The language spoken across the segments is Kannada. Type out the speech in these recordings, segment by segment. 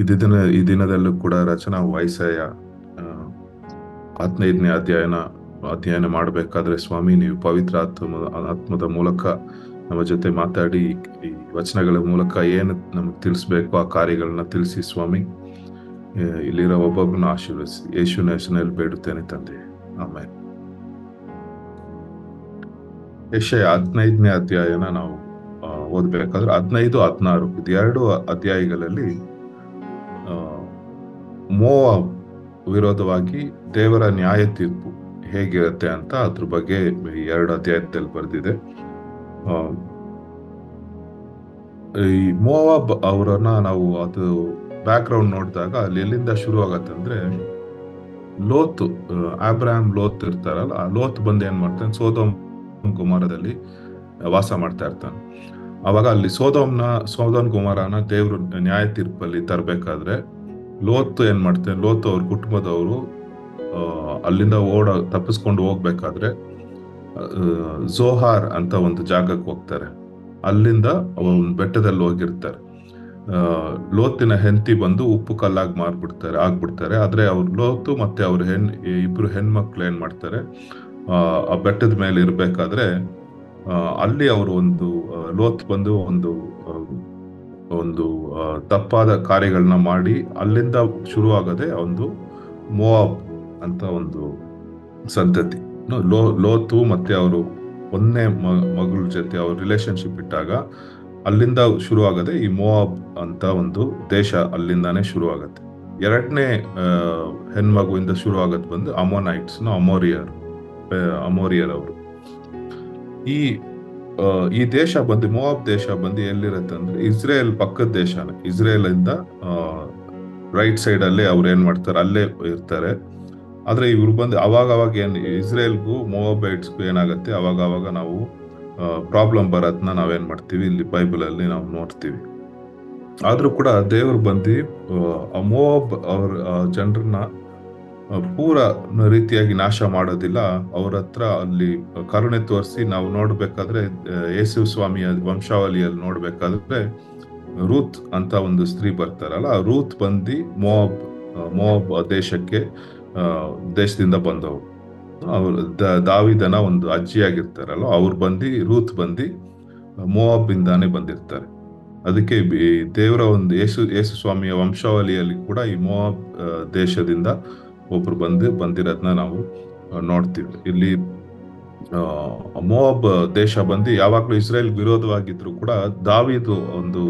ಈ ದಿನದಲ್ಲೂ ಕೂಡ ರಚನಾ ವೈಸಯ 15ನೇ ಅಧ್ಯಯನ ಮಾಡಬೇಕಾದ್ರೆ ಸ್ವಾಮಿ ನೀವು ಪವಿತ್ರ ಆತ್ಮದ ಮೂಲಕ ನಮ್ಮ ಜೊತೆ ಮಾತಾಡಿ ಈ ವಚನಗಳ ಮೂಲಕ ಏನು ನಮ್ಗೆ ತಿಳಿಸ್ಬೇಕು ಆ ಕಾರ್ಯಗಳನ್ನ ತಿಳಿಸಿ ಸ್ವಾಮಿ. ಇಲ್ಲಿರೋ ಒಬ್ಬೊಬ್ಬರನ್ನ ಆಶೀರ್ವದಿಸಿ ಯೇಸುವಿನ ಹೆಸರಿನಲ್ಲಿ ಬೇಡುತ್ತೇನೆ ತಂದೆ, ಆಮೇಲೆ. ಯೆಶಯ 15ನೇ ಅಧ್ಯಾಯನ ನಾವು ಓದ್ಬೇಕಾದ್ರೆ 15, 16 ಇದೆರಡು ಅಧ್ಯಾಯಗಳಲ್ಲಿ ಮೋವಾಬ್ ವಿರೋಧವಾಗಿ ದೇವರ ನ್ಯಾಯ ತೀರ್ಪು ಹೇಗಿರುತ್ತೆ ಅಂತ ಅದ್ರ ಬಗ್ಗೆ ಈ 2 ಅಧ್ಯಾಯದಲ್ಲಿ ಬರೆದಿದೆ. ಈ ಮೋವಾಬ್ ಅವರನ್ನ ನಾವು ಅದು ಬ್ಯಾಕ್ ಗ್ರೌಂಡ್ ನೋಡಿದಾಗ ಅಲ್ಲಿ ಎಲ್ಲಿಂದ ಶುರು ಆಗತ್ತಂದ್ರೆ, ಲೋತ್ ಅಬ್ರಾಹಂ ಲೋತ್ ಇರ್ತಾರಲ್ಲ, ಆ ಲೋತ್ ಬಂದು ಏನ್ ಮಾಡ್ತಾನೆ, ಸೋದೋಮ್ ಗುಮಾರದಲ್ಲಿ ವಾಸ ಮಾಡ್ತಾ ಇರ್ತಾನೆ. ಅವಾಗ ಅಲ್ಲಿ ಸೋದೋಮ್ ಗುಮಾರನ ದೇವ್ರು ನ್ಯಾಯ ತೀರ್ಪಲ್ಲಿ ತರಬೇಕಾದ್ರೆ ಲೋತ್ ಏನ್ ಮಾಡ್ತಾನೆ, ಲೋತ್ ಅವ್ರ ಕುಟುಂಬದವರು ಅಲ್ಲಿಂದ ತಪ್ಪಿಸ್ಕೊಂಡು ಹೋಗ್ಬೇಕಾದ್ರೆ ಝೋಹಾರ್ ಅಂತ ಒಂದು ಜಾಗಕ್ಕೆ ಹೋಗ್ತಾರೆ. ಅಲ್ಲಿಂದ ಒಂದು ಬೆಟ್ಟದಲ್ಲಿ ಹೋಗಿರ್ತಾರೆ. ಲೋತಿನ ಹೆಂಡತಿ ಬಂದು ಉಪ್ಪು ಕಲ್ಲಾಗಿ ಆಗ್ಬಿಡ್ತಾರೆ. ಆದ್ರೆ ಅವ್ರ ಲೋತು ಮತ್ತೆ ಅವ್ರ ಇಬ್ರು ಹೆಣ್ಮಕ್ಳು ಏನ್ ಮಾಡ್ತಾರೆ, ಆ ಬೆಟ್ಟದ ಮೇಲೆ ಇರ್ಬೇಕಾದ್ರೆ ಅಲ್ಲಿ ಅವರು ಲೋತ್ ಬಂದು ಒಂದು ತಪ್ಪಾದ ಕಾರ್ಯಗಳನ್ನ ಮಾಡಿ ಅಲ್ಲಿಂದ ಶುರುವಾಗದೆ ಒಂದು ಮೋವಾಬ್ ಅಂತ ಒಂದು ಸಂತತಿ. ಲೋತು ಮತ್ತೆ ಅವರು ಒಂದನೇ ಮಗಳ ಜೊತೆ ಅವ್ರ ರಿಲೇಶನ್ಶಿಪ್ ಇಟ್ಟಾಗ ಅಲ್ಲಿಂದ ಶುರುವಾಗದೆ ಈ ಮೋವಾಬ್ ಅಂತ ಒಂದು ದೇಶ ಅಲ್ಲಿಂದಾನೇ ಶುರು ಆಗತ್ತೆ. 2ನೇ ಹೆಣ್ಮಗುವಿಂದ ಶುರು ಆಗದ್ ಬಂದು ಅಮೋನೈಟ್ಸ್, ಅಮೋರಿಯರ್ ಅವರು. ಈ ದೇಶ ಬಂದು ಮೋವಾಬ್ ದೇಶ ಬಂದು ಎಲ್ಲಿರತ್ತೆ ಅಂದ್ರೆ ಇಸ್ರೇಲ್ ಪಕ್ಕದ ದೇಶನೇ. ಇಸ್ರೇಲ್ ಇಂದ ರೈಟ್ ಸೈಡ್ ಅಲ್ಲೇ ಅವ್ರು ಏನ್ ಮಾಡ್ತಾರೆ, ಅಲ್ಲೇ ಇರ್ತಾರೆ. ಆದ್ರೆ ಇವ್ರು ಬಂದು ಅವಾಗ ಇಸ್ರೇಲ್ಗೂ ಮೋವಾಬೈಟ್ಸ್ಗೂ ಏನಾಗತ್ತೆ, ಅವಾಗ ನಾವು ಪ್ರಾಬ್ಲಮ್ ಬರೋದನ್ನ ನಾವೇನ್ ಮಾಡ್ತೀವಿ, ಇಲ್ಲಿ ಬೈಬಲ್ ಅಲ್ಲಿ ನಾವು ನೋಡ್ತೀವಿ. ಆದ್ರೂ ಕೂಡ ದೇವ್ರು ಬಂದು ಮೋವಾಬ್ ಅವ್ರ ಜನರನ್ನ ಪೂರ ರೀತಿಯಾಗಿ ನಾಶ ಮಾಡೋದಿಲ್ಲ. ಅವ್ರ ಹತ್ರ ಅಲ್ಲಿ ಕರುಣೆ ತೋರಿಸಿ ನಾವು ನೋಡ್ಬೇಕಾದ್ರೆ ಯೇಸು ಸ್ವಾಮಿಯ ವಂಶಾವಳಿಯಲ್ಲಿ ನೋಡ್ಬೇಕಾದ್ರೆ ರೂತ್ ಅಂತ ಒಂದು ಸ್ತ್ರೀ ಬರ್ತಾರಲ್ಲ, ಆ ರೂತ್ ಬಂದು ಮೋವಾಬ್ ದೇಶದಿಂದ ಬಂದವರು. ಅವ್ರು ದಾವಿದನ ಒಂದು ಅಜ್ಜಿಯಾಗಿರ್ತಾರಲ್ಲ, ರೂತ್ ಬಂದು ಮೋವಾಬ್ ಇಂದಾನೆ ಬಂದಿರ್ತಾರೆ. ಅದಕ್ಕೆ ದೇವರ ಒಂದು ಯೇಸು ಸ್ವಾಮಿಯ ವಂಶಾವಳಿಯಲ್ಲಿ ಕೂಡ ಈ ಮೋವಾಬ್ ದೇಶದಿಂದ ಒಬ್ರು ಬಂದಿರೋದನ್ನ ನಾವು ನೋಡ್ತೀವಿ. ಇಲ್ಲಿ ಮೋವಾಬ್ ದೇಶ ಬಂದು ಯಾವಾಗ್ಲೂ ಇಸ್ರೇಲ್ ವಿರೋಧವಾಗಿದ್ರು ಕೂಡ ದಾವಿದು ಒಂದು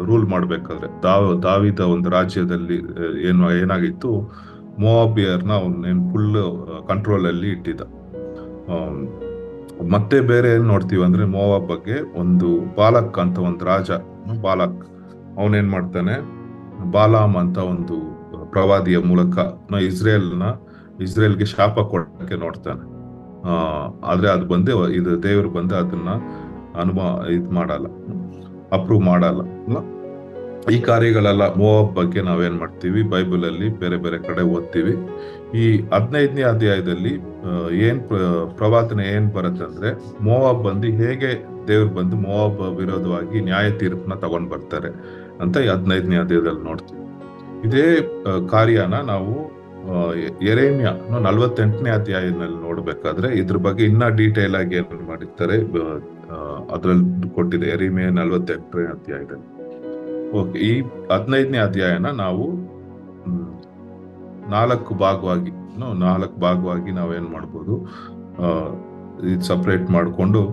ರೂಲ್ ಮಾಡ್ಬೇಕಾದ್ರೆ ದಾವಿದ ಒಂದು ರಾಜ್ಯದಲ್ಲಿ ಏನಾಗಿತ್ತು, ಮೋವಾಬಿಯರ್ನ ಫುಲ್ ಕಂಟ್ರೋಲ್ ಅಲ್ಲಿ ಇಟ್ಟಿದ್ದ. ಮತ್ತೆ ಬೇರೆ ಏನ್ ನೋಡ್ತೀವಿ ಅಂದ್ರೆ ಮೋವಾಬ್ ಬಗ್ಗೆ ಒಂದು ಬಾಲಕ್ ಅಂತ ಒಂದು ರಾಜ, ಅವನೇನ್ ಮಾಡ್ತಾನೆ, ಬಾಲಾಮ್ ಅಂತ ಒಂದು ಪ್ರವಾದಿಯ ಮೂಲಕ ಇಸ್ರೇಲ್ಗೆ ಶಾಪ ಕೊಡಕ್ಕೆ ನೋಡ್ತಾನೆ. ಆದ್ರೆ ಅದು ಬಂದು ಇದು ದೇವ್ರು ಬಂದು ಅದನ್ನ ಅಪ್ರೂವ್ ಮಾಡಲ್ಲ. ಈ ಕಾರ್ಯಗಳೆಲ್ಲ ಮೋವಾಬ್ ಬಗ್ಗೆ ನಾವೇನ್ ಮಾಡ್ತೀವಿ, ಬೈಬಲ್ ಅಲ್ಲಿ ಬೇರೆ ಬೇರೆ ಕಡೆ ಓದ್ತೀವಿ. ಈ 15ನೇ ಅಧ್ಯಾಯದಲ್ಲಿ ಪ್ರವಾದನೆ ಏನ್ ಬರುತ್ತೆ ಅಂದ್ರೆ, ಮೋವಾಬ್ ಬಂದು ಹೇಗೆ ದೇವ್ರು ಬಂದು ಮೋವಾಬ್ ವಿರೋಧವಾಗಿ ನ್ಯಾಯ ತೀರ್ಪನ್ನ ತಗೊಂಡ್ ಬರ್ತಾರೆ ಅಂತ ಈ 15ನೇ ಅಧ್ಯಾಯದಲ್ಲಿ ನೋಡ್ತೀವಿ. ಇದೇ ಕಾರ್ಯನ ನಾವು ಯೆರೆಮೀಯ 48ನೇ ಅಧ್ಯಾಯದಲ್ಲಿ ನೋಡ್ಬೇಕಾದ್ರೆ ಇದ್ರ ಬಗ್ಗೆ ಇನ್ನ ಡೀಟೇಲ್ ಆಗಿ ಏನ್ ಮಾಡಿರ್ತಾರೆ ಅದ್ರಲ್ಲಿ ಕೊಟ್ಟಿದೆ, ಯೆರೆಮೀಯ 48ನೇ ಅಧ್ಯಾಯದಲ್ಲಿ. ಓಕೆ, ಈ 15ನೇ ಅಧ್ಯಾಯನ ನಾವು 4 ಭಾಗವಾಗಿ ನಾವೇನ್ ಮಾಡ್ಬೋದು, ಇದು ಸಪರೇಟ್ ಮಾಡ್ಕೊಂಡು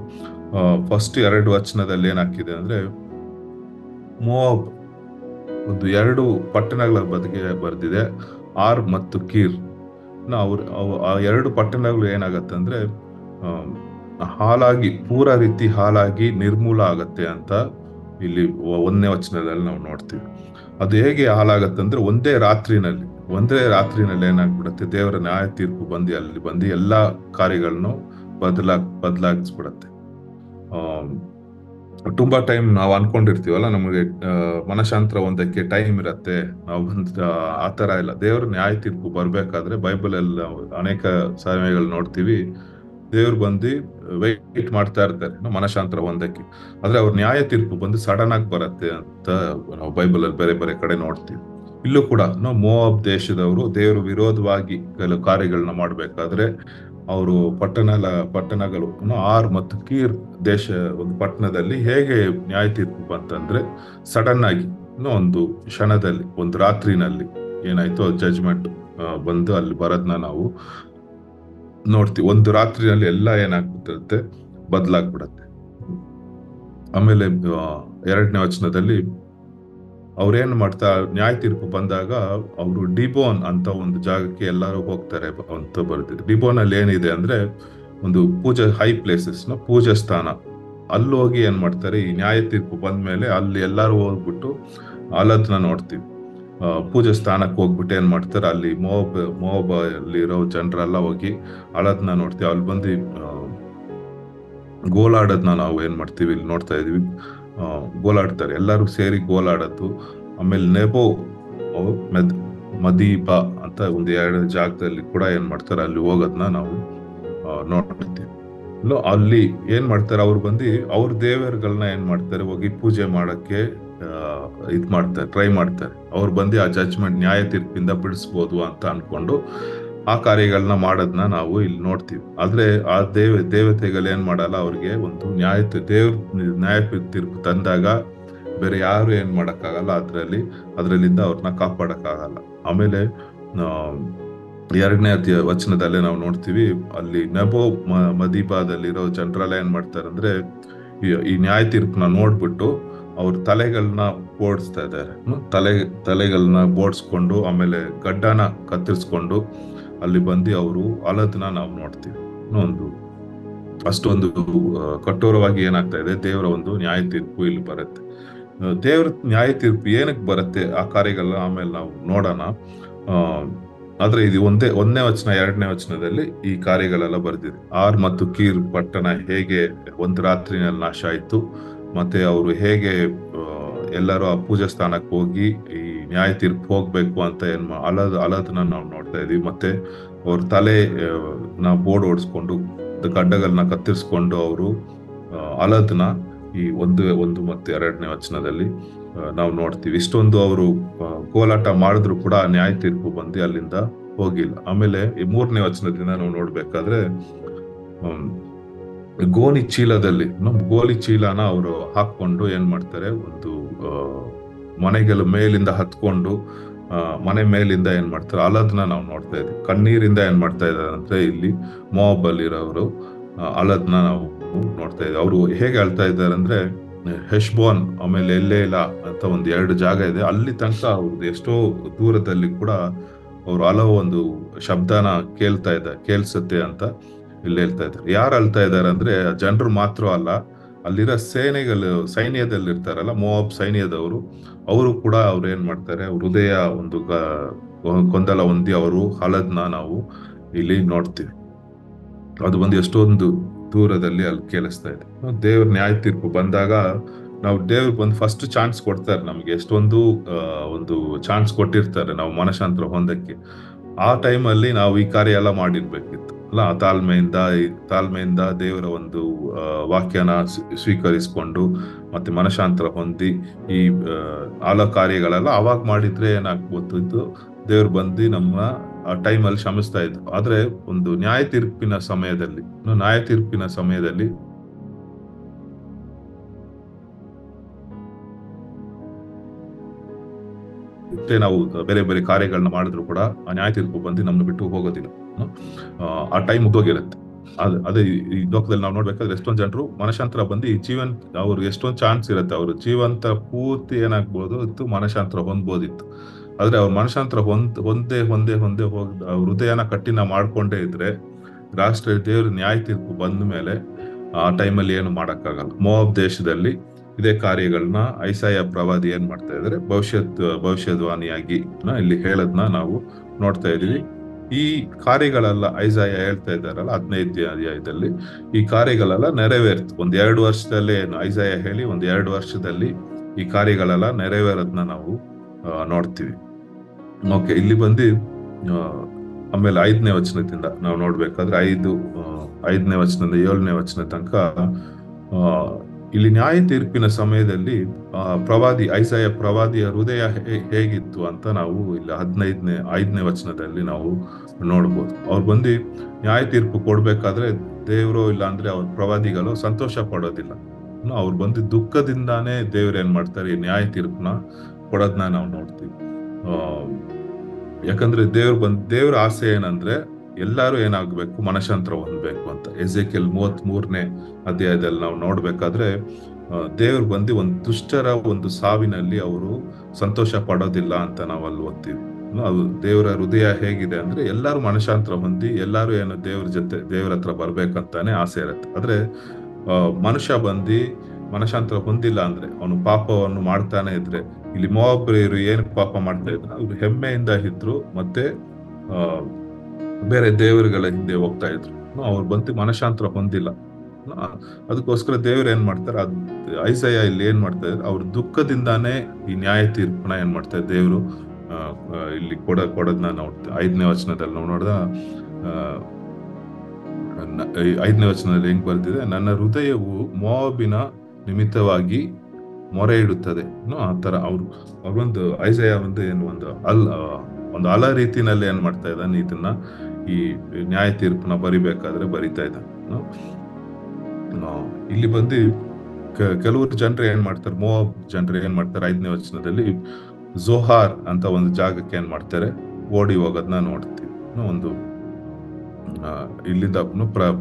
ಫಸ್ಟ್ 2 ವಚನದಲ್ಲಿ ಏನಾಗ್ತಿದೆ ಅಂದ್ರೆ, ಮೋವಾಬ್ ಒಂದು 2 ಪಟ್ಟಣಗಳ ಬಗ್ಗೆ ಬರ್ದಿದೆ, ಆರ್ ಮತ್ತು ಕೀರ್. ಆ 2 ಪಟ್ಟಣಗಳು ಏನಾಗತ್ತೆ ಅಂದ್ರೆ ಪೂರ ರೀತಿ ಹಾಲಾಗಿ ನಿರ್ಮೂಲ ಆಗತ್ತೆ ಅಂತ ಇಲ್ಲಿ 1ನೇ ವಚನದಲ್ಲಿ ನಾವು ನೋಡ್ತೀವಿ. ಅದು ಹೇಗೆ ಹಾಲಾಗತ್ತಂದ್ರೆ ಒಂದೇ ರಾತ್ರಿನಲ್ಲಿ ಏನಾಗ್ಬಿಡತ್ತೆ, ದೇವರ ನ್ಯಾಯ ತೀರ್ಪು ಬಂದು ಎಲ್ಲಾ ಕಾರ್ಯಗಳನ್ನು ಬದಲಾಗಿಸ್ಬಿಡತ್ತೆ. ತುಂಬಾ ಟೈಮ್ ನಾವು ಅನ್ಕೊಂಡಿರ್ತೀವಲ್ಲ, ನಮಗೆ ಮನಶಾಂತರ ಒಂದಕ್ಕೆ ಟೈಮ್ ಇರತ್ತೆ, ನಾವು ಆ ತರ ಇಲ್ಲ. ದೇವ್ರ ನ್ಯಾಯ ತೀರ್ಪು ಬರ್ಬೇಕಾದ್ರೆ ಬೈಬಲ್ ಅಲ್ಲಿ ನಾವು ಅನೇಕ ಸಮಯಗಳು ನೋಡ್ತೀವಿ, ದೇವ್ರು ಬಂದು ವೆಯ್ಟ್ ಮಾಡ್ತಾ ಇರ್ತಾರೆ ಮನಶಾಂತರ ಒಂದಕ್ಕೆ. ಆದ್ರೆ ಅವ್ರ ನ್ಯಾಯ ತೀರ್ಪು ಬಂದು ಸಡನ್ ಆಗಿ ಬರತ್ತೆ ಅಂತ ನಾವು ಬೈಬಲ್ ಅಲ್ಲಿ ಬೇರೆ ಬೇರೆ ಕಡೆ ನೋಡ್ತೀವಿ. ಇಲ್ಲೂ ಕೂಡ ಮೋವಾಬ್ ದೇಶದವರು ದೇವರು ವಿರೋಧವಾಗಿ ಕೆಲವು ಕಾರ್ಯಗಳನ್ನ ಮಾಡಬೇಕಾದ್ರೆ ಅವರು ಪಟ್ಟಣಗಳು ಆರ್ ಮತ್ತು ಕೀರ್ ದೇಶ ಒಂದು ಪಟ್ಟಣದಲ್ಲಿ ಹೇಗೆ ನ್ಯಾಯ ತೀರ್ಪು ಬಂತಂದ್ರೆ ಸಡನ್ ಆಗಿ ಒಂದು ಕ್ಷಣದಲ್ಲಿ ಒಂದು ರಾತ್ರಿನಲ್ಲಿ ಏನಾಯ್ತು ಜಜ್ಮೆಂಟ್ ಬಂದು ಅಲ್ಲಿ ಬರೋದನ್ನ ನಾವು ನೋಡ್ತೀವಿ. ಒಂದು ರಾತ್ರಿನಲ್ಲಿ ಎಲ್ಲ ಏನಾಗ್ಬಿಟ್ಟಿರುತ್ತೆ, ಬದಲಾಗ್ಬಿಡತ್ತೆ. ಆಮೇಲೆ 2ನೇ ವಚನದಲ್ಲಿ ಅವ್ರೇನ್ ಮಾಡ್ತಾ ನ್ಯಾಯ ತೀರ್ಪು ಬಂದಾಗ ಅವರು ಡಿಬೋನ್ ಅಂತ ಒಂದು ಜಾಗಕ್ಕೆ ಎಲ್ಲರೂ ಹೋಗ್ತಾರೆ ಅಂತ ಬರ್ತಿದ್ರು. ಡಿಬೋನ್ ಅಲ್ಲಿ ಏನಿದೆ ಅಂದ್ರೆ ಒಂದು ಹೈ ಪ್ಲೇಸಸ್ ಪೂಜಾ ಸ್ಥಾನ. ಅಲ್ಲಿ ಹೋಗಿ ಏನ್ ಮಾಡ್ತಾರೆ, ಈ ನ್ಯಾಯ ತೀರ್ಪು ಬಂದ್ಮೇಲೆ ಅಲ್ಲಿ ಎಲ್ಲಾರು ಹೋಗ್ಬಿಟ್ಟು ಅಲದ್ನ ನೋಡ್ತೀವಿ. ಪೂಜಾ ಸ್ಥಾನಕ್ಕೆ ಹೋಗ್ಬಿಟ್ಟು ಏನ್ ಮಾಡ್ತಾರೆ, ಅಲ್ಲಿ ಮೋಬ್ ಅಲ್ಲಿರೋ ಜನರೆಲ್ಲ ಹೋಗಿ ಅಳದ್ನ ನೋಡ್ತೀವಿ. ಅಲ್ಲಿ ಬಂದು ಗೋಲಾಡೋದನ್ನ ನಾವು ಏನ್ ಮಾಡ್ತೀವಿ, ಇಲ್ಲಿ ನೋಡ್ತಾ ಇದೀವಿ. ಗೋಲಾಡ್ತಾರೆ, ಎಲ್ಲರೂ ಸೇರಿ ಗೋಲಾಡೋದು. ಆಮೇಲೆ ನೆಬೋ ಮದೀಬಾ ಅಂತ ಒಂದು 2 ಜಾಗದಲ್ಲಿ ಕೂಡ ಏನ್ ಮಾಡ್ತಾರೆ, ಅಲ್ಲಿ ಹೋಗೋದನ್ನ ನಾವು ನೋಡ್ತೀವಿ. ಅಲ್ಲಿ ಏನ್ ಮಾಡ್ತಾರೆ, ಅವ್ರು ಬಂದು ಅವ್ರ ದೇವರುಗಳನ್ನ ಏನ್ ಮಾಡ್ತಾರೆ, ಹೋಗಿ ಪೂಜೆ ಮಾಡಕ್ಕೆ ಟ್ರೈ ಮಾಡ್ತಾರೆ. ಅವ್ರು ಬಂದು ಆ ಜಡ್ಜ್ಮೆಂಟ್ ನ್ಯಾಯ ತೀರ್ಪಿಂದ ಬಿಡಿಸ್ಬೋದು ಅಂತ ಅನ್ಕೊಂಡು ಆ ಕಾರ್ಯಗಳನ್ನ ಮಾಡೋದನ್ನ ನಾವು ಇಲ್ಲಿ ನೋಡ್ತೀವಿ. ಆದ್ರೆ ಆ ದೇವತೆಗಳು ಏನ್ ಮಾಡಲ್ಲ, ಅವ್ರಿಗೆ ಒಂದು ನ್ಯಾಯ ತೀರ್ಪು ತಂದಾಗ ಬೇರೆ ಯಾರು ಏನ್ ಮಾಡಕ್ಕಾಗಲ್ಲ, ಅದ್ರಲ್ಲಿಂದ ಅವ್ರನ್ನ ಕಾಪಾಡಕ್ಕಾಗಲ್ಲ. ಆಮೇಲೆ 2ನೇ ವಚನದಲ್ಲೇ ನಾವು ನೋಡ್ತೀವಿ, ಅಲ್ಲಿ ನೆಬೋ ಮದೀಬಾದಲ್ಲಿರೋ ಜನರೆಲ್ಲ ಏನ್ ಮಾಡ್ತಾರೆ ಅಂದ್ರೆ ಈ ನ್ಯಾಯ ತೀರ್ಪನ್ನ ನೋಡ್ಬಿಟ್ಟು ಅವ್ರ ತಲೆಗಳನ್ನ ಬೋಡ್ಸ್ತಾ ಇದ್ದಾರೆ. ತಲೆಗಳನ್ನ ಬೋಡ್ಸ್ಕೊಂಡು ಆಮೇಲೆ ಗಡ್ಡನ ಕತ್ತರಿಸ್ಕೊಂಡು ಅಲ್ಲಿ ಬಂದು ಅವರು ಅಲದ್ನ ನಾವು ನೋಡ್ತೀವಿ. ಅಷ್ಟೊಂದು ಕಠೋರವಾಗಿ ಏನಾಗ್ತಾ ಇದೆ, ದೇವರ ಒಂದು ನ್ಯಾಯ ತೀರ್ಪು ಇಲ್ಲಿ ಬರುತ್ತೆ. ದೇವ್ರ ನ್ಯಾಯ ತೀರ್ಪು ಏನಕ್ಕೆ ಬರುತ್ತೆ, ಆ ಕಾರ್ಯಗಳನ್ನ ಆಮೇಲೆ ನಾವು ನೋಡೋಣ. ಆದ್ರೆ ಇದು 1ನೇ ವಚನ 2ನೇ ವಚನದಲ್ಲಿ ಈ ಕಾರ್ಯಗಳೆಲ್ಲ ಬರ್ದಿದೆ. ಆರ್ ಮತ್ತು ಕೀರ್ ಪಟ್ಟಣ ಹೇಗೆ ಒಂದು ರಾತ್ರಿನಲ್ಲಿ ನಾಶ ಆಯ್ತು, ಮತ್ತೆ ಅವರು ಹೇಗೆ ಎಲ್ಲರೂ ಆ ಪೂಜಾ ಸ್ಥಾನಕ್ಕೆ ಹೋಗಿ ಈ ನ್ಯಾಯ ತೀರ್ಪು ಹೋಗ್ಬೇಕು ಅಂತ ಅಲದನ್ನ ನಾವು ನೋಡ್ತಾ ಇದೀವಿ. ಮತ್ತೆ ಅವ್ರ ಬೋರ್ಡ್ ಓಡಿಸ್ಕೊಂಡು ಗಡ್ಡಗಳನ್ನ ಕತ್ತರಿಸ್ಕೊಂಡು ಅವರು ಅಲದನ್ನ ಈ 1 ಮತ್ತು 2ನೇ ವಚನದಲ್ಲಿ ನಾವು ನೋಡ್ತೀವಿ. ಇಷ್ಟೊಂದು ಅವರು ಗೋಲಾಟ ಮಾಡಿದ್ರು ಕೂಡ ನ್ಯಾಯ ತೀರ್ಪು ಬಂದು ಅಲ್ಲಿಂದ ಹೋಗಿಲ್ಲ. ಆಮೇಲೆ ಈ 3ನೇ ವಚನದಿಂದ ನಾವು ನೋಡ್ಬೇಕಾದ್ರೆ ಗೋಣಿ ಚೀಲನ ಅವರು ಹಾಕೊಂಡು ಏನ್ ಮಾಡ್ತಾರೆ, ಒಂದು ಮನೆಗಳ ಮೇಲಿಂದ ಹತ್ಕೊಂಡು ಮನೆ ಮೇಲಿಂದ ಏನ್ ಮಾಡ್ತಾರೆ, ಅಲದ್ನ ನಾವು ನೋಡ್ತಾ ಇದ್ವಿ. ಕಣ್ಣೀರಿಂದ ಏನ್ ಮಾಡ್ತಾ ಇದ್ದಾರೆ ಅಂದ್ರೆ ಇಲ್ಲಿ ಮೋವಾಬ್ ಅಲ್ಲಿರೋರು ಅಲದ್ನ ನಾವು ನೋಡ್ತಾ ಇದ್ವಿ. ಅವರು ಹೇಗೆ ಅಳ್ತಾ ಇದ್ದಾರೆ ಅಂದ್ರೆ ಹೆಷ್ಬೋನ್ ಆಮೇಲೆ ಎಲ್ಲೇಲಾ ಅಂತ ಒಂದು 2 ಜಾಗ ಇದೆ, ಅಲ್ಲಿ ತನಕ ಅವ್ರದ್ದು ಎಷ್ಟೋ ದೂರದಲ್ಲಿ ಕೂಡ ಅವ್ರು ಅಲೋ ಒಂದು ಶಬ್ದನ ಕೇಳ್ಸುತ್ತೆ ಅಂತ ಇಲ್ಲಿ ಹೇಳ್ತಾ ಇದ್ದಾರೆ. ಯಾರು ಅಳ್ತಾ ಇದ್ದಾರೆ ಅಂದ್ರೆ ಜನರು ಮಾತ್ರ ಅಲ್ಲ, ಅಲ್ಲಿರೋ ಸೈನ್ಯದಲ್ಲಿ ಇರ್ತಾರಲ್ಲ, ಮೋವಾಬ್ ಸೈನ್ಯದವರು, ಅವರು ಕೂಡ ಅವ್ರು ಏನ್ ಮಾಡ್ತಾರೆ, ಹೃದಯ ಒಂದು ಗೊಂದಲ ಹೊಂದಿ ಅವರು ಅಳದ್ನ ನಾವು ಇಲ್ಲಿ ನೋಡ್ತೀವಿ. ಅದು ಬಂದು ಎಷ್ಟೊಂದು ದೂರದಲ್ಲಿ ಅಲ್ಲಿ ಕೇಳಿಸ್ತಾ ಇದೆ. ದೇವ್ರ ನ್ಯಾಯ ತೀರ್ಪು ಬಂದಾಗ ನಾವು ದೇವ್ರು ಬಂದು ಫಸ್ಟ್ ಚಾನ್ಸ್ ಕೊಡ್ತಾರೆ ನಮ್ಗೆ, ಎಷ್ಟೊಂದು ಒಂದು ಚಾನ್ಸ್ ಕೊಟ್ಟಿರ್ತಾರೆ ನಾವು ಮನಶಾಂತರ ಹೊಂದಕ್ಕೆ. ಆ ಟೈಮಲ್ಲಿ ನಾವು ಈ ಕಾರ್ಯ ಎಲ್ಲ ಮಾಡಿರ್ಬೇಕಿತ್ತು ಅಲ್ಲ. ತಾಳ್ಮೆಯಿಂದ ದೇವರ ಒಂದು ವಾಕ್ಯನ ಸ್ವೀಕರಿಸಿಕೊಂಡು ಮತ್ತೆ ಮನಶಾಂತರ ಹೊಂದಿ ಈ ಆಲ ಕಾರ್ಯಗಳೆಲ್ಲ ಅವಾಗ ಮಾಡಿದ್ರೆ ಏನಾಗ್ಬೋದಿತ್ತು, ದೇವ್ರು ಬಂದು ನಮ್ಮ ಆ ಟೈಮಲ್ಲಿ ಕ್ಷಮಿಸ್ತಾ ಇದ್ರು. ಆದ್ರೆ ಒಂದು ನ್ಯಾಯ ತೀರ್ಪಿನ ಸಮಯದಲ್ಲಿ ನಾವು ಬೇರೆ ಬೇರೆ ಕಾರ್ಯಗಳನ್ನ ಮಾಡಿದ್ರು ಕೂಡ ಆ ನ್ಯಾಯ ತೀರ್ಪು ಬಂದು ನಮ್ಮನ್ನು ಬಿಟ್ಟು ಹೋಗೋದಿಲ್ಲ. ಆ ಟೈಮ್ ಮುಗ್ದೋಗಿರುತ್ತೆ. ಅದೇ ಈ ಲೋಕದಲ್ಲಿ ನಾವು ನೋಡ್ಬೇಕಾದ್ರೆ ಎಷ್ಟೊಂದು ಜನರು ಮನಶಾಂತರ ಬಂದು ಈ ಅವ್ರಿಗೆ ಎಷ್ಟೊಂದು ಚಾನ್ಸ್ ಇರುತ್ತೆ, ಅವ್ರ ಜೀವಂತ ಪೂರ್ತಿ ಏನಾಗ್ಬೋದು ಮನಶಾಂತರ ಹೊಂದ್ಬೋದಿತ್ತು. ಆದ್ರೆ ಅವ್ರ ಮನಶಾಂತರ ಹೊಂದೇ ಹೋಗ್ದ ಅವ್ರ ಹೃದಯನ ಕಠಿಣ ಮಾಡ್ಕೊಂಡೇ ಇದ್ರೆ ದೇವ್ರ ನ್ಯಾಯ ತೀರ್ಪು ಬಂದ ಮೇಲೆ ಆ ಟೈಮಲ್ಲಿ ಏನು ಮಾಡಕ್ಕಾಗಲ್ಲ. ಮೋವಾಬ್ ದೇಶದಲ್ಲಿ ಇದೇ ಕಾರ್ಯಗಳನ್ನ ಐಸಾಯ ಪ್ರವಾದಿ ಏನ್ ಮಾಡ್ತಾ ಇದ್ರೆ ಭವಿಷ್ಯದ್ವಾಣಿಯಾಗಿ ಇಲ್ಲಿ ಹೇಳದ್ನ ನಾವು ನೋಡ್ತಾ ಇದೀವಿ. ಈ ಕಾರ್ಯಗಳೆಲ್ಲ ಐಸಾಯ ಹೇಳ್ತಾ ಇದ್ದಾರಲ್ಲ 15ನೇ ಅಧ್ಯಾಯದಲ್ಲಿ, ಈ ಕಾರ್ಯಗಳೆಲ್ಲ ನೆರವೇರ್ತು. 2 ವರ್ಷದಲ್ಲಿ ಐಸಾಯ ಹೇಳಿ 2 ವರ್ಷದಲ್ಲಿ ಈ ಕಾರ್ಯಗಳೆಲ್ಲ ನೆರವೇರೋದನ್ನ ನಾವು ನೋಡ್ತೀವಿ. ಓಕೆ, ಇಲ್ಲಿ ಬಂದು ಆಮೇಲೆ 5ನೇ ವಚನದಿಂದ ನಾವು ನೋಡ್ಬೇಕಾದ್ರೆ 5ನೇ ವಚನದಿಂದ 7ನೇ ವಚನ ತನಕ ಇಲ್ಲಿ ನ್ಯಾಯ ತೀರ್ಪಿನ ಸಮಯದಲ್ಲಿ ಪ್ರವಾದಿ ಐಸಾಯ ಪ್ರವಾದಿಯ ಹೃದಯ ಹೇಗಿತ್ತು ಅಂತ ನಾವು ಇಲ್ಲಿ 5ನೇ ವಚನದಲ್ಲಿ ನಾವು ನೋಡ್ಬೋದು. ಅವ್ರು ಬಂದು ನ್ಯಾಯ ತೀರ್ಪು ಕೊಡ್ಬೇಕಾದ್ರೆ ದೇವರು ಇಲ್ಲ ಅಂದ್ರೆ ಅವ್ರ ಪ್ರವಾದಿಗಳು ಸಂತೋಷ ಪಡೋದಿಲ್ಲ. ಅವ್ರು ಬಂದು ದುಃಖದಿಂದಾನೇ ದೇವ್ರು ಏನ್ ಮಾಡ್ತಾರೆ, ಈ ನ್ಯಾಯ ತೀರ್ಪನ್ನ ಕೊಡೋದನ್ನ ನಾವು ನೋಡ್ತೀವಿ. ಯಾಕಂದ್ರೆ ದೇವ್ರ ಆಸೆ ಏನಂದ್ರೆ ಎಲ್ಲಾರು ಏನಾಗ್ಬೇಕು, ಮನಶಾಂತರ ಹೊಂದ್ಬೇಕು ಅಂತ. ಎಜೆಕಿಯಲ್ 33ನೇ ಅಧ್ಯಾಯದಲ್ಲಿ ನಾವು ನೋಡ್ಬೇಕಾದ್ರೆ ದೇವ್ರು ಬಂದು ಒಂದು ದುಷ್ಟರ ಒಂದು ಸಾವಿನಲ್ಲಿ ಅವರು ಸಂತೋಷ ಪಡೋದಿಲ್ಲ ಅಂತ ನಾವು ಅಲ್ಲಿ ಓದ್ತೀವಿ. ಅದು ದೇವರ ಹೃದಯ ಹೇಗಿದೆ ಅಂದ್ರೆ ಎಲ್ಲಾರು ಮನಶಾಂತರ ಹೊಂದಿ ಎಲ್ಲಾರು ಏನು ದೇವ್ರ ಹತ್ರ ಬರ್ಬೇಕಂತಾನೆ ಆಸೆ ಇರುತ್ತೆ. ಆದ್ರೆ ಮನುಷ್ಯ ಬಂದು ಮನಶಾಂತರ ಹೊಂದಿಲ್ಲ ಅಂದ್ರೆ, ಅವನು ಪಾಪವನ್ನು ಮಾಡ್ತಾನೆ ಇದ್ರೆ, ಇಲ್ಲಿ ಮೋವಾಬ್ಯರು ಏನು ಪಾಪ ಮಾಡ್ತಾ ಇದ್ರು, ಅವ್ರು ಹೆಮ್ಮೆಯಿಂದ ಇದ್ರು ಮತ್ತೆ ಬೇರೆ ದೇವರುಗಳ ಹಿಂದೆ ಹೋಗ್ತಾ ಇದ್ರು. ಅವ್ರು ಬಂದು ಮನಶಾಂತರ ಹೊಂದಿಲ್ಲ. ಅದಕ್ಕೋಸ್ಕರ ದೇವ್ರು ಏನ್ ಮಾಡ್ತಾರೆ, ಐಸಾಯ ಇಲ್ಲಿ ಏನ್ ಮಾಡ್ತಾ ಇದ್ರು, ಅವ್ರ ದುಃಖದಿಂದಾನೇ ಈ ನ್ಯಾಯ ತೀರ್ಪನ್ನ ಏನ್ ಮಾಡ್ತಾರೆ ದೇವ್ರು ಇಲ್ಲಿ ಕೊಡೋದನ್ನ ನೋಡ್ತೀವಿ. 5ನೇ ವಚನದಲ್ಲಿ ನಾವು ನೋಡಿದ 5ನೇ ವಚನದಲ್ಲಿ ಹೆಂಗ್ ಬರ್ತಿದೆ, ನನ್ನ ಹೃದಯವು ಮೋವಾಬಿನ ನಿಮಿತ್ತವಾಗಿ ಮೊರೆ ಇಡುತ್ತದೆ. ಆ ತರ ಅವ್ರೊಂದು ಐಸಾಯ ಏನು ಒಂದು ಅಲ ರೀತಿನಲ್ಲಿ ಏನ್ ಮಾಡ್ತಾ ಇದ್ದಾನೆ, ಇದನ್ನ ಈ ನ್ಯಾಯ ತೀರ್ಪನ್ನ ಬರಿಬೇಕಾದ್ರೆ ಬರಿತಾ ಇದ್ದಾನೆ. ಇಲ್ಲಿ ಬಂದು ಕೆಲವರು ಜನರು ಏನ್ ಮಾಡ್ತಾರೆ, ಮೋವಾಬ್ ಜನರು ಏನ್ ಮಾಡ್ತಾರೆ, 5ನೇ ವಚನದಲ್ಲಿ ಝೋಹಾರ್ ಅಂತ ಒಂದು ಜಾಗಕ್ಕೆ ಏನ್ ಮಾಡ್ತಾರೆ, ಓಡಿ ಹೋಗೋದನ್ನ ನೋಡ್ತೀವಿ. ಒಂದು ಇಲ್ಲಿಂದ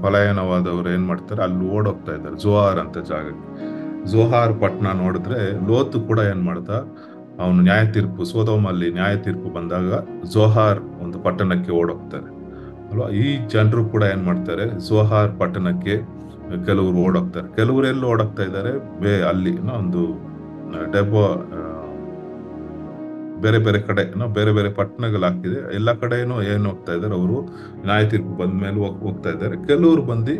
ಪಲಾಯನವಾದವ್ರು ಏನ್ ಮಾಡ್ತಾರೆ, ಅಲ್ಲಿ ಓಡೋಗ್ತಾ ಇದ್ದಾರೆ ಝೋಹಾರ್ ಅಂತ ಜಾಗಕ್ಕೆ. ಝೋಹಾರ್ ಪಟ್ಟಣ ನೋಡಿದ್ರೆ ಲೋತು ಕೂಡ ಏನ್ ಮಾಡ್ದ, ಅವನು ನ್ಯಾಯ ತೀರ್ಪು ಸೋದೋಮಲ್ಲಿ ನ್ಯಾಯ ತೀರ್ಪು ಬಂದಾಗ ಝೋಹಾರ್ ಒಂದು ಪಟ್ಟಣಕ್ಕೆ ಓಡೋಗ್ತಾರೆ ಅಲ್ವಾ. ಈ ಜನರು ಕೂಡ ಏನ್ ಮಾಡ್ತಾರೆ, ಝೋಹಾರ್ ಪಟ್ಟಣಕ್ಕೆ ಕೆಲವರು ಓಡೋಗ್ತಾರೆ. ಕೆಲವರು ಎಲ್ಲಿ ಓಡೋಗ್ತಾ ಇದ್ದಾರೆ, ಅಲ್ಲಿ ಒಂದು ಬೇರೆ ಬೇರೆ ಕಡೆ ಬೇರೆ ಬೇರೆ ಪಟ್ಟಣಗಳಾಗ್ತಿದೆ. ಎಲ್ಲ ಕಡೆನೂ ಏನ್ ಹೋಗ್ತಾ ಇದಾರೆ, ಅವರು ನ್ಯಾಯ ತೀರ್ಪು ಬಂದ್ಮೇಲೆ ಹೋಗ್ತಾ ಇದ್ದಾರೆ. ಕೆಲವರು ಬಂದು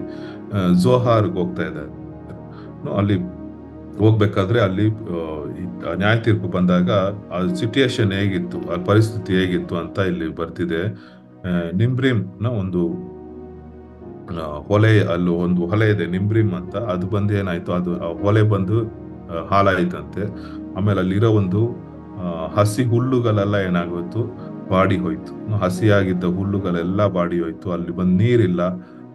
ಝೋಹಾರ್ಗೆ ಹೋಗ್ತಾ ಇದ್ದಾರೆ. ಅಲ್ಲಿ ಹೋಗ್ಬೇಕಾದ್ರೆ ಅಲ್ಲಿ ನ್ಯಾಯ ತೀರ್ಪು ಬಂದಾಗ ಆ ಸಿಚುಯೇಷನ್ ಹೇಗಿತ್ತು, ಆ ಪರಿಸ್ಥಿತಿ ಹೇಗಿತ್ತು ಅಂತ ಇಲ್ಲಿ ಬರ್ತಿದೆ. ನಿಮ್ರೀಮ್ ಒಂದು ಹೊಲೆ, ಅಲ್ಲಿ ಒಂದು ಹೊಲೆ ಇದೆ ನಿಮ್ರೀಮ್ ಅಂತ, ಅದು ಬಂದು ಏನಾಯ್ತು, ಅದು ಹೊಲೆ ಬಂದು ಹಾಳಾಯ್ತಂತೆ. ಆಮೇಲೆ ಅಲ್ಲಿರೋ ಒಂದು ಹಸಿ ಹುಲ್ಲುಗಳೆಲ್ಲ ಏನಾಗೋಯ್ತು, ಬಾಡಿ ಹೋಯ್ತು. ಹಸಿಯಾಗಿದ್ದ ಹುಲ್ಲುಗಳೆಲ್ಲ ಬಾಡಿ ಹೋಯ್ತು. ಅಲ್ಲಿ ಬಂದು ನೀರಿಲ್ಲ,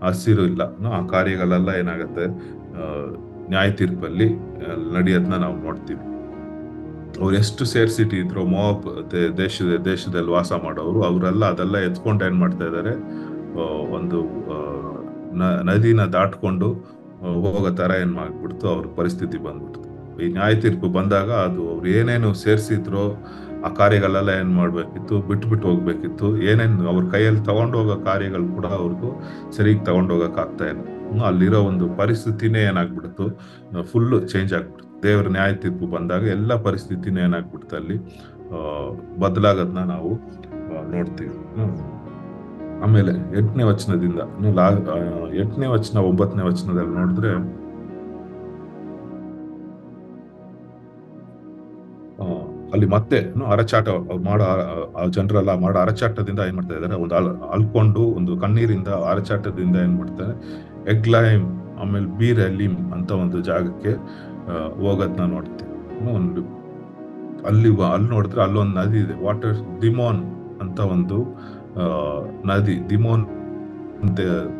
ಹಸಿರು ಇಲ್ಲ. ಆ ಕಾರ್ಯಗಳೆಲ್ಲ ಏನಾಗತ್ತೆ, ನ್ಯಾಯ ತೀರ್ಪಲ್ಲಿ ನಡೆಯೋದನ್ನ ನಾವು ನೋಡ್ತೀವಿ. ಅವ್ರು ಎಷ್ಟು ಸೇರ್ಸಿಟಿ ಇದ್ರು ಮೋವಾಬ್ ದೇಶದಲ್ಲಿ ವಾಸ ಮಾಡೋರು, ಅವರೆಲ್ಲ ಅದೆಲ್ಲ ಎತ್ಕೊಂಡು ಏನ್ ಮಾಡ್ತಾ ಇದ್ದಾರೆ, ಒಂದು ನದಿನ ದಾಟ್ಕೊಂಡು ಹೋಗೋ ತರ ಏನ್ ಮಾಡ್ಬಿಡ್ತು, ಅವ್ರ ಪರಿಸ್ಥಿತಿ ಬಂದ್ಬಿಡ್ತು. ಈ ನ್ಯಾಯ ತೀರ್ಪು ಬಂದಾಗ ಅದು ಅವ್ರು ಏನೇನು ಸೇರ್ಸಿದ್ರು ಆ ಕಾರ್ಯಗಳೆಲ್ಲ ಏನ್ ಮಾಡ್ಬೇಕಿತ್ತು, ಬಿಟ್ಟು ಹೋಗ್ಬೇಕಿತ್ತು. ಏನೇನು ಅವ್ರ ಕೈಯಲ್ಲಿ ತಗೊಂಡೋಗೋ ಕಾರ್ಯಗಳು ಕೂಡ ಅವ್ರಿಗೂ ಸರಿಯಾಗಿ ತಗೊಂಡೋಗಕ್ ಆಗ್ತಾ ಇಲ್ಲ. ಅಲ್ಲಿರೋ ಒಂದು ಪರಿಸ್ಥಿತಿನೇ ಏನಾಗ್ಬಿಡ್ತು, ಫುಲ್ ಚೇಂಜ್ ಆಗ್ಬಿಡ್ತು. ದೇವ್ರ ನ್ಯಾಯ ತೀರ್ಪು ಬಂದಾಗ ಎಲ್ಲ ಪರಿಸ್ಥಿತಿನೇ ಏನಾಗ್ಬಿಡ್ತು, ಅಲ್ಲಿ ಬದಲಾಗೋದನ್ನ ನಾವು ನೋಡ್ತೀವಿ. ಆಮೇಲೆ 8ನೇ ವಚನದಿಂದ 8ನೇ ವಚನ 9ನೇ ವಚನದಲ್ಲಿ ನೋಡಿದ್ರೆ ಅಲ್ಲಿ ಮತ್ತೆ ಅರಚಾಟ ಮಾಡೋ ಜನರೆಲ್ಲ ಮಾಡೋ ಅರಚಾಟದಿಂದ ಏನ್ ಮಾಡ್ತಾ ಇದಾರೆ, ಒಂದು ಅಲ್ಕೊಂಡು ಒಂದು ಕಣ್ಣೀರಿಂದ ಅರಚಾಟದಿಂದ ಏನ್ ಮಾಡ್ತಾರೆ, ಎಗ್ಲೈಮ್ ಆಮೇಲೆ ಬೀರ್ ಎಲಿಮ್ ಅಂತ ಒಂದು ಜಾಗಕ್ಕೆ ಹೋಗೋದನ್ನ ನೋಡ್ತೀವಿ. ಅಲ್ಲಿ ನೋಡಿದ್ರೆ ಅಲ್ಲೊಂದು ನದಿ ಇದೆ, ವಾಟರ್ ದಿಮೋನ್ ಅಂತ ಒಂದು ನದಿ, ದಿಮೋನ್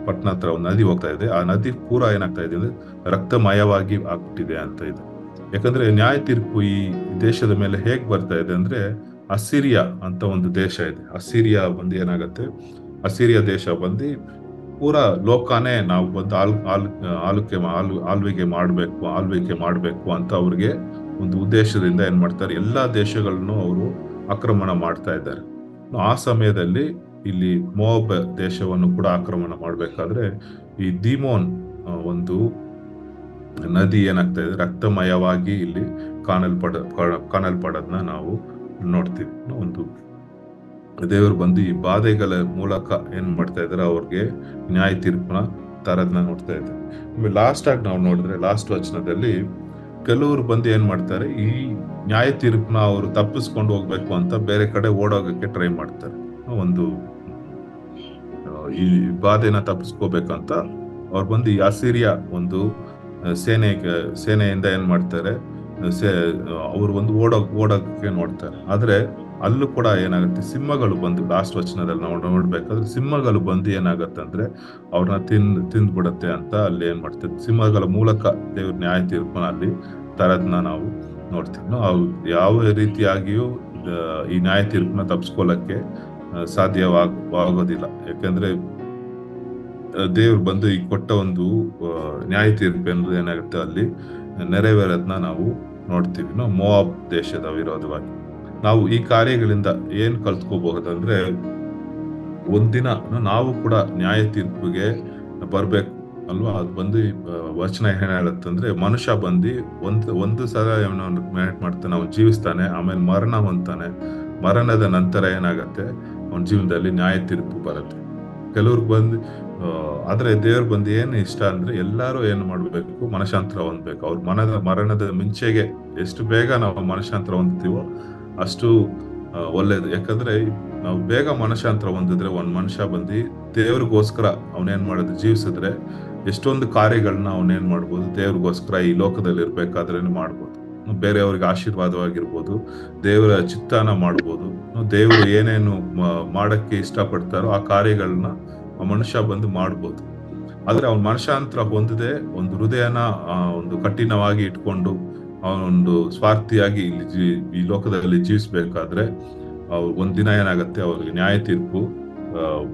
ಪಟ್ಟಣ ಹತ್ರ ಒಂದು ನದಿ ಹೋಗ್ತಾ ಇದೆ. ಆ ನದಿ ಪೂರ ಏನಾಗ್ತಾ ಇದೆ ಅಂದ್ರೆ ರಕ್ತಮಯವಾಗಿ ಆಗ್ಬಿಟ್ಟಿದೆ ಅಂತ ಇದೆ. ಯಾಕಂದ್ರೆ ನ್ಯಾಯ ತೀರ್ಪು ಈ ದೇಶದ ಮೇಲೆ ಹೇಗ್ ಬರ್ತಾ ಇದೆ ಅಂದ್ರೆ, ಅಸಿರಿಯಾ ಅಂತ ಒಂದು ದೇಶ ಇದೆ. ಅಸಿರಿಯಾ ಬಂದು ಏನಾಗತ್ತೆ, ಅಸಿರಿಯಾ ದೇಶ ಬಂದು ಪೂರ ಲೋಕನೇ ನಾವು ಬಂದು ಆಳ್ವಿಕೆ ಮಾಡ್ಬೇಕು ಅಂತ ಅವ್ರಿಗೆ ಒಂದು ಉದ್ದೇಶದಿಂದ ಏನ್ ಮಾಡ್ತಾರೆ, ಎಲ್ಲಾ ದೇಶಗಳನ್ನು ಅವರು ಆಕ್ರಮಣ ಮಾಡ್ತಾ ಇದ್ದಾರೆ. ಆ ಸಮಯದಲ್ಲಿ ಇಲ್ಲಿ ಮೋವಾಬ್ ದೇಶವನ್ನು ಕೂಡ ಆಕ್ರಮಣ ಮಾಡ್ಬೇಕಾದ್ರೆ ಈ ದಿಮೋನ್ ಒಂದು ನದಿ ಏನಾಗ್ತಾ ಇದೆ, ರಕ್ತಮಯವಾಗಿ ಇಲ್ಲಿ ಕಾಣಲ್ಪಡೋದನ್ನ ನಾವು ನೋಡ್ತೀವಿ. ಒಂದು ದೇವರು ಬಂದು ಈ ಬಾಧೆಗಳ ಮೂಲಕ ಏನ್ ಮಾಡ್ತಾ ಇದಾರೆ, ಅವ್ರಿಗೆ ನ್ಯಾಯ ತೀರ್ಪನ ತರದ್ನ ನೋಡ್ತಾ ಇದ್ದಾರೆ. ಆಮೇಲೆ ಲಾಸ್ಟ್ ಆಗಿ ನಾವು ನೋಡಿದ್ರೆ ಲಾಸ್ಟ್ ವಚನದಲ್ಲಿ ಕೆಲವರು ಬಂದು ಏನ್ ಮಾಡ್ತಾರೆ, ಈ ನ್ಯಾಯ ತೀರ್ಪನ ಅವರು ತಪ್ಪಿಸ್ಕೊಂಡು ಹೋಗ್ಬೇಕು ಅಂತ ಬೇರೆ ಕಡೆ ಓಡೋಗಕ್ಕೆ ಟ್ರೈ ಮಾಡ್ತಾರೆ. ಒಂದು ಈ ಬಾಧೆನ ತಪ್ಪಿಸ್ಕೋಬೇಕಂತ ಅವ್ರು ಬಂದು ಈ ಅಸಿರಿಯಾ ಒಂದು ಸೇನೆ ಸೇನೆಯಿಂದ ಏನ್ ಮಾಡ್ತಾರೆ, ಅವರು ಒಂದು ಓಡೋಕ್ಕೆ ನೋಡ್ತಾರೆ. ಆದ್ರೆ ಅಲ್ಲೂ ಕೂಡ ಏನಾಗುತ್ತೆ, ಸಿಂಹಗಳು ಬಂದು ಲಾಸ್ಟ್ ವಚನದಲ್ಲಿ ನಾವು ನೋಡ್ಬೇಕಾದ್ರೆ ಸಿಂಹಗಳು ಬಂದು ಏನಾಗತ್ತೆ ಅಂದ್ರೆ ಅವ್ರನ್ನ ತಿಂದ್ಬಿಡತ್ತೆ ಅಂತ ಅಲ್ಲಿ ಏನ್ ಮಾಡ್ತಾರೆ, ಸಿಂಹಗಳ ಮೂಲಕ ದೇವ್ರ ನ್ಯಾಯ ತೀರ್ಪನ್ನ ಅಲ್ಲಿ ತರದ್ನ ನಾವು ನೋಡ್ತೀವಿ. ನಾವು ಯಾವ ರೀತಿಯಾಗಿಯೂ ಈ ನ್ಯಾಯ ತೀರ್ಪನ್ನ ತಪ್ಪಿಸ್ಕೊಳ್ಳಕ್ಕೆ ಸಾಧ್ಯವಾಗೋದಿಲ್ಲ. ಯಾಕಂದ್ರೆ ದೇವ್ರು ಬಂದು ಈ ಕೊಟ್ಟ ಒಂದು ನ್ಯಾಯ ತೀರ್ಪು ಅನ್ನೋದು ಏನಾಗುತ್ತೆ ಅಲ್ಲಿ ನೆರವೇರೋದನ್ನ ನಾವು ನೋಡ್ತೀವಿ. ಮೋವಾಬ್ ದೇಶದ ವಿರೋಧವಾಗಿ ನಾವು ಈ ಕಾರ್ಯಗಳಿಂದ ಏನ್ ಕಲ್ತ್ಕೋಬಹುದಂದ್ರೆ, ಒಂದಿನ ನಾವು ಕೂಡ ನ್ಯಾಯ ತೀರ್ಪಿಗೆ ಬರ್ಬೇಕು ಅಲ್ವಾ. ಅದು ಬಂದು ವಚನ ಏನ್ ಹೇಳುತ್ತಂದ್ರೆ, ಮನುಷ್ಯ ಬಂದು ಒಂದು ಸಲ ಮಾಡ್ತಾನೆ, ಅವ್ನು ಜೀವಿಸ್ತಾನೆ, ಆಮೇಲೆ ಮರಣ ಹೊಂದ್ತಾನೆ. ಮರಣದ ನಂತರ ಏನಾಗತ್ತೆ, ಅವನ ಜೀವನದಲ್ಲಿ ನ್ಯಾಯ ತೀರ್ಪು ಬರುತ್ತೆ. ಕೆಲವ್ರಿಗೆ ಬಂದು ಆದ್ರೆ ದೇವ್ರು ಬಂದು ಏನ್ ಇಷ್ಟ ಅಂದ್ರೆ, ಎಲ್ಲಾರು ಏನ್ ಮಾಡ್ಬೇಕು, ಮನಶಾಂತರ ಹೊಂದ್ಬೇಕು. ಅವ್ರ ಮರಣದ ಮುಂಚೆಗೆ ಎಷ್ಟು ಬೇಗ ನಾವು ಮನಶಾಂತರ ಹೊಂದ್ತೀವೋ ಅಷ್ಟು ಒಳ್ಳೇದು. ಯಾಕಂದ್ರೆ ನಾವು ಬೇಗ ಮನಶಾಂತರ ಹೊಂದಿದ್ರೆ, ಒಂದ್ ಮನುಷ್ಯ ಬಂದು ದೇವ್ರಿಗೋಸ್ಕರ ಅವನೇನ್ ಮಾಡೋದು, ಜೀವಿಸಿದ್ರೆ ಎಷ್ಟೊಂದು ಕಾರ್ಯಗಳನ್ನ ಅವನೇನ್ ಮಾಡ್ಬೋದು, ದೇವ್ರಿಗೋಸ್ಕರ ಈ ಲೋಕದಲ್ಲಿ ಇರ್ಬೇಕಾದ್ರೆ ಮಾಡ್ಬೋದು. ಬೇರೆಯವ್ರಿಗೆ ಆಶೀರ್ವಾದವಾಗಿರ್ಬೋದು, ದೇವರ ಚಿತ್ತಾನ ಮಾಡ್ಬೋದು. ದೇವರು ಏನೇನು ಮಾಡಕ್ಕೆ ಇಷ್ಟಪಡ್ತಾರೋ ಆ ಕಾರ್ಯಗಳನ್ನ ಮನುಷ್ಯ ಬಂದು ಮಾಡ್ಬೋದು. ಆದ್ರೆ ಅವ್ನ ಮನಶಾಂತರ ಹೊಂದದೆ ಒಂದು ಹೃದಯನ ಒಂದು ಕಠಿಣವಾಗಿ ಇಟ್ಕೊಂಡು ಅವನೊಂದು ಸ್ವಾರ್ಥಿಯಾಗಿ ಈ ಲೋಕದಲ್ಲಿ ಜೀವಿಸ್ಬೇಕಾದ್ರೆ ಒಂದಿನ ಏನಾಗತ್ತೆ, ಅವ್ರಿಗೆ ನ್ಯಾಯ ತೀರ್ಪು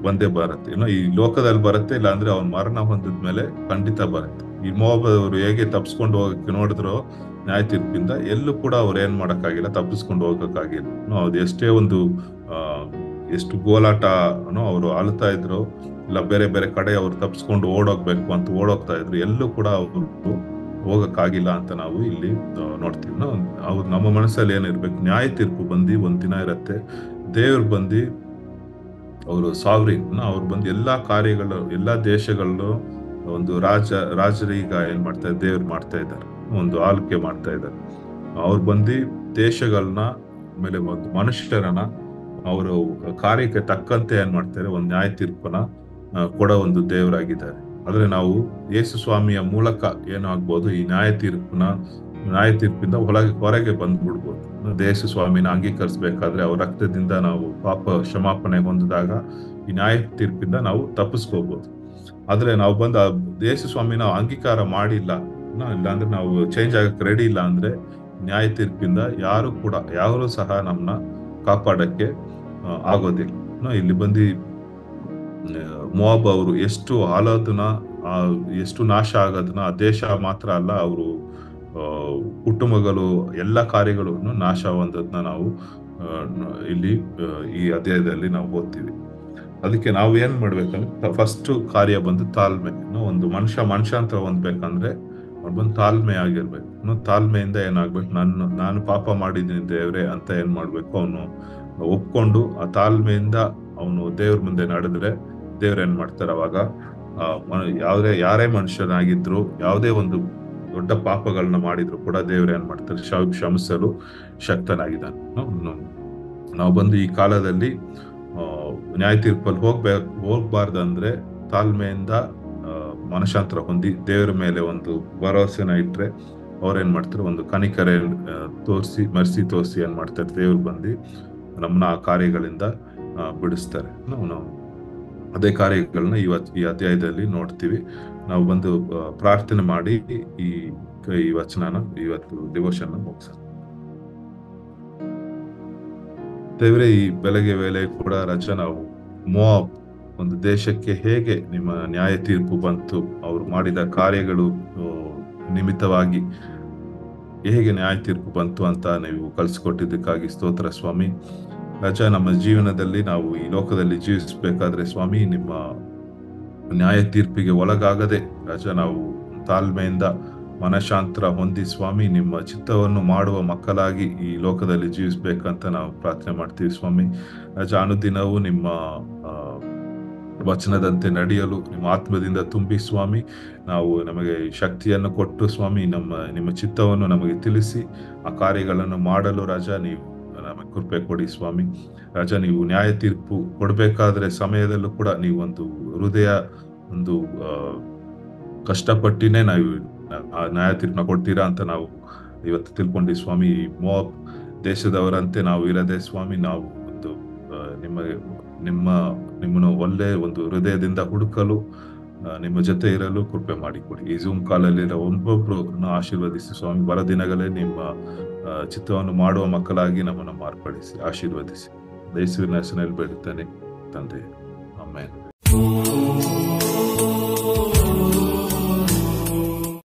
ಬಂದೇ ಬರುತ್ತೆ. ಈ ಲೋಕದಲ್ಲಿ ಬರುತ್ತೆ, ಇಲ್ಲ ಅಂದ್ರೆ ಅವ್ನ ಮರಣ ಹೊಂದಿದ್ಮೇಲೆ ಖಂಡಿತ ಬರುತ್ತೆ. ಈ ಮೋವಾಬ್ ಅವರು ಹೇಗೆ ತಪ್ಸ್ಕೊಂಡು ಹೋಗಕ್ಕೆ ನೋಡಿದ್ರು ನ್ಯಾಯ ತೀರ್ಪಿಂದ, ಎಲ್ಲೂ ಕೂಡ ಅವ್ರು ಏನ್ ಮಾಡಕ್ಕಾಗಿಲ್ಲ, ತಪ್ಪಿಸ್ಕೊಂಡು ಹೋಗಕ್ಕಾಗಿಲ್ಲ. ಅದು ಎಷ್ಟೇ ಒಂದು ಎಷ್ಟು ಗೋಲಾಟ ಅವರು ಆಳ್ತಾ ಇದ್ರು, ಇಲ್ಲ ಬೇರೆ ಬೇರೆ ಕಡೆ ಅವ್ರು ತಪ್ಪಿಸ್ಕೊಂಡು ಓಡೋಗ್ಬೇಕು ಅಂತ ಓಡೋಗ್ತಾ ಇದ್ರು, ಎಲ್ಲೂ ಕೂಡ ಅವರು ಹೋಗಕ್ಕಾಗಿಲ್ಲ ಅಂತ ನಾವು ಇಲ್ಲಿ ನೋಡ್ತೀವಿ. ಅವ್ರು ನಮ್ಮ ಮನಸ್ಸಲ್ಲಿ ಏನಿರ್ಬೇಕು, ನ್ಯಾಯ ತೀರ್ಪು ಬಂದು ಒಂದಿನ ಇರತ್ತೆ. ದೇವ್ರು ಬಂದು ಅವರು ಸಾವ್ರಿನ್, ಅವ್ರು ಬಂದು ಎಲ್ಲಾ ಕಾರ್ಯಗಳು, ಎಲ್ಲಾ ದೇಶಗಳಲ್ಲೂ ಒಂದು ರಾಜರೀಗ ಏನ್ ಮಾಡ್ತಾರೆ, ದೇವ್ರು ಮಾಡ್ತಾ ಇದ್ದಾರೆ, ಒಂದು ಆಳ್ವಿಕೆ ಮಾಡ್ತಾ ಇದ್ದಾರೆ. ಅವ್ರು ಬಂದು ದೇಶಗಳನ್ನ ಆಮೇಲೆ ಒಂದು ಮನುಷ್ಯರನ್ನ ಅವರು ಕಾರ್ಯಕ್ಕೆ ತಕ್ಕಂತೆ ಏನ್ ಮಾಡ್ತಾರೆ, ಒಂದು ನ್ಯಾಯ ತೀರ್ಪನ್ನ ಕೊಡೋ ಒಂದು ದೇವರಾಗಿದ್ದಾರೆ. ಆದ್ರೆ ನಾವು ಯೇಸು ಸ್ವಾಮಿಯ ಮೂಲಕ ಏನಾಗ್ಬೋದು, ಈ ನ್ಯಾಯ ತೀರ್ಪಿಂದ ಹೊರಗೆ ಬಂದ್ಬಿಡ್ಬೋದು. ಯೇಸು ಸ್ವಾಮಿನ ಅಂಗೀಕರಿಸ್ಬೇಕಾದ್ರೆ ಅವ್ರ ರಕ್ತದಿಂದ ನಾವು ಪಾಪ ಕ್ಷಮಾಪಣೆ ಹೊಂದಿದಾಗ ಈ ನ್ಯಾಯ ತೀರ್ಪಿಂದ ನಾವು ತಪ್ಪಿಸ್ಕೋಬಹುದು. ಆದ್ರೆ ನಾವು ಬಂದ ಯೇಸು ಸ್ವಾಮಿನ ಅಂಗೀಕಾರ ಮಾಡಿಲ್ಲ, ಇಲ್ಲಾಂದ್ರೆ ನಾವು ಚೇಂಜ್ ಆಗಕ್ಕೆ ರೆಡಿ ಇಲ್ಲ ಅಂದ್ರೆ ನ್ಯಾಯ ತೀರ್ಪಿಂದ ಯಾರು ಸಹ ನಮ್ಮನ್ನ ಕಾಪಾಡಕ್ಕೆ ಆಗೋದಿಲ್ಲ. ಇಲ್ಲಿ ಬಂದು ಮೋವಾಬ್ ಅವರು ಎಷ್ಟು ಆಳೋದನ್ನ, ಎಷ್ಟು ನಾಶ ಆಗೋದನ್ನ, ಆ ದೇಶ ಮಾತ್ರ ಅಲ್ಲ, ಅವರು ಕುಟುಂಬಗಳು, ಎಲ್ಲ ಕಾರ್ಯಗಳನ್ನು ನಾಶ ಹೊಂದೋದನ್ನ ನಾವು ಇಲ್ಲಿ ಈ ಅಧ್ಯಾಯದಲ್ಲಿ ನಾವು ಓದ್ತೀವಿ. ಅದಕ್ಕೆ ನಾವು ಏನ್ ಮಾಡ್ಬೇಕಂದ್ರೆ, ಫಸ್ಟ್ ಕಾರ್ಯ ಬಂದು ತಾಳ್ಮೆ. ಒಂದು ಮನುಷ್ಯಂತರ ಹೊಂದ್ಬೇಕಂದ್ರೆ ಅವ್ರು ಬಂದು ತಾಳ್ಮೆ ಆಗಿರ್ಬೇಕು. ತಾಳ್ಮೆಯಿಂದ ಏನಾಗ್ಬೇಕು, ನಾನು ಪಾಪ ಮಾಡಿದ್ದೀನಿ ದೇವ್ರೆ ಅಂತ ಏನ್ ಮಾಡ್ಬೇಕು, ಅವನು ಒಪ್ಕೊಂಡು ಆ ತಾಳ್ಮೆಯಿಂದ ಅವನು ದೇವ್ರ ಮುಂದೆ ನಡೆದ್ರೆ ದೇವ್ರ ಏನ್ ಮಾಡ್ತಾರೆ, ಅವಾಗ ಯಾರೇ ಮನುಷ್ಯನಾಗಿದ್ರು, ಯಾವುದೇ ಒಂದು ದೊಡ್ಡ ಪಾಪಗಳನ್ನ ಮಾಡಿದ್ರು ಕೂಡ ದೇವ್ರ ಏನ್ ಮಾಡ್ತಾರೆ, ಕ್ಷಮಿಸಲು ಶಕ್ತನಾಗಿದ್ದಾನೆ. ನಾವು ಬಂದು ಈ ಕಾಲದಲ್ಲಿ ನ್ಯಾಯ ತೀರ್ಪಲ್ಲಿ ಹೋಗ್ಬಾರ್ದಂದ್ರೆ ತಾಳ್ಮೆಯಿಂದ ಮನಶಾಂತರ ಹೊಂದಿ ದೇವ್ರ ಮೇಲೆ ಒಂದು ಭರವಸೆನ ಇಟ್ರೆ ಅವ್ರೇನ್ ಮಾಡ್ತಾರೆ, ಒಂದು ಕನಿಕರೆ ಮರ್ಸಿ ತೋರಿಸಿ ಏನ್ ಮಾಡ್ತಾರೆ, ದೇವ್ರು ಬಂದು ನಮ್ಮನ್ನ ಆ ಕಾರ್ಯಗಳಿಂದ ಬಿಡಿಸ್ತಾರೆ. ನಾವು ಅದೇ ಕಾರ್ಯಗಳನ್ನ ಈ ಅಧ್ಯಾಯದಲ್ಲಿ ನೋಡ್ತೀವಿ. ನಾವು ಬಂದು ಪ್ರಾರ್ಥನೆ ಮಾಡಿ ಈ ವಚನನ, ಇವತ್ತು ಡಿವೋಷನ್ ಮುಗಿಸೋಣ. ದೇವರೇ, ಈ ಬೆಳಗ್ಗೆ ವೇಳೆ ಕೂಡ ರಜಾ, ನಾವು ಮೋವಾಬ್ ಒಂದು ದೇಶಕ್ಕೆ ಹೇಗೆ ನಿಮ್ಮ ನ್ಯಾಯ ತೀರ್ಪು ಬಂತು, ಅವರು ಮಾಡಿದ ಕಾರ್ಯಗಳು ನಿಮಿತ್ತವಾಗಿ ಹೇಗೆ ನ್ಯಾಯ ತೀರ್ಪು ಬಂತು ಅಂತ ನೀವು ಕಲಿಸ್ಕೊಟ್ಟಿದ್ದಕ್ಕಾಗಿ ಸ್ತೋತ್ರ ಸ್ವಾಮಿ. ರಾಜ, ನಮ್ಮ ಜೀವನದಲ್ಲಿ ನಾವು ಈ ಲೋಕದಲ್ಲಿ ಜೀವಿಸಬೇಕಾದ್ರೆ ಸ್ವಾಮಿ, ನಿಮ್ಮ ನ್ಯಾಯ ತೀರ್ಪಿಗೆ ಒಳಗಾಗದೆ ರಾಜ, ನಾವು ತಾಳ್ಮೆಯಿಂದ ಮನಶಾಂತರ ಹೊಂದಿ ಸ್ವಾಮಿ, ನಿಮ್ಮ ಚಿತ್ತವನ್ನು ಮಾಡುವ ಮಕ್ಕಳಾಗಿ ಈ ಲೋಕದಲ್ಲಿ ಜೀವಿಸ್ಬೇಕಂತ ನಾವು ಪ್ರಾರ್ಥನೆ ಮಾಡ್ತೀವಿ ಸ್ವಾಮಿ. ರಾಜ, ಅನುದಿನವೂ ನಿಮ್ಮ ವಚನದಂತೆ ನಡೆಯಲು ನಿಮ್ಮ ಆತ್ಮದಿಂದ ತುಂಬಿ ಸ್ವಾಮಿ, ನಾವು ನಮಗೆ ಶಕ್ತಿಯನ್ನು ಕೊಟ್ಟು ಸ್ವಾಮಿ, ನಿಮ್ಮ ಚಿತ್ತವನ್ನು ನಮಗೆ ತಿಳಿಸಿ ಆ ಕಾರ್ಯಗಳನ್ನು ಮಾಡಲು ರಾಜ ನೀವು ನಮಗೆ ಕೃಪೆ ಕೊಡಿ ಸ್ವಾಮಿ. ರಾಜ, ನೀವು ನ್ಯಾಯ ತೀರ್ಪು ಕೊಡ್ಬೇಕಾದ್ರೆ ಸಮಯದಲ್ಲೂ ಕೂಡ ನೀವು ಒಂದು ಹೃದಯ ಒಂದು ಕಷ್ಟಪಟ್ಟಿನೇ ನಾವು ಆ ನ್ಯಾಯ ತೀರ್ಪನ್ನ ಕೊಡ್ತೀರಾ ಅಂತ ನಾವು ಇವತ್ತು ತಿಳ್ಕೊಂಡಿ ಸ್ವಾಮಿ. ಈ ಮೋವಾಬ್ ದೇಶದವರಂತೆ ನಾವು ಇರದೆ ಸ್ವಾಮಿ, ನಾವು ಒಂದು ನಿಮ್ಮ ನಿಮ್ಮ ನಿಮ್ಮನ್ನು ಒಳ್ಳೆ ಒಂದು ಹೃದಯದಿಂದ ಹುಡುಕಲು ನಿಮ್ಮ ಜೊತೆ ಇರಲು ಕೃಪೆ ಮಾಡಿಕೊಡಿ. ಈ ಝೂಮ್ ಕಾಲಲ್ಲಿರೋ ಒಬ್ಬೊಬ್ರು ಆಶೀರ್ವದಿಸಿ ಸ್ವಾಮಿ. ಬರ ದಿನಗಳೇ ನಿಮ್ಮ ಚಿತ್ತವನ್ನು ಮಾಡುವ ಮಕ್ಕಳಾಗಿ ನಮ್ಮನ್ನು ಮಾರ್ಪಡಿಸಿ ಆಶೀರ್ವದಿಸಿ. ಯೇಸುವಿನ ಹೆಸರಿನಲ್ಲಿ ಬೇಡುತ್ತೇನೆ ತಂದೆ, ಆಮೆನ್.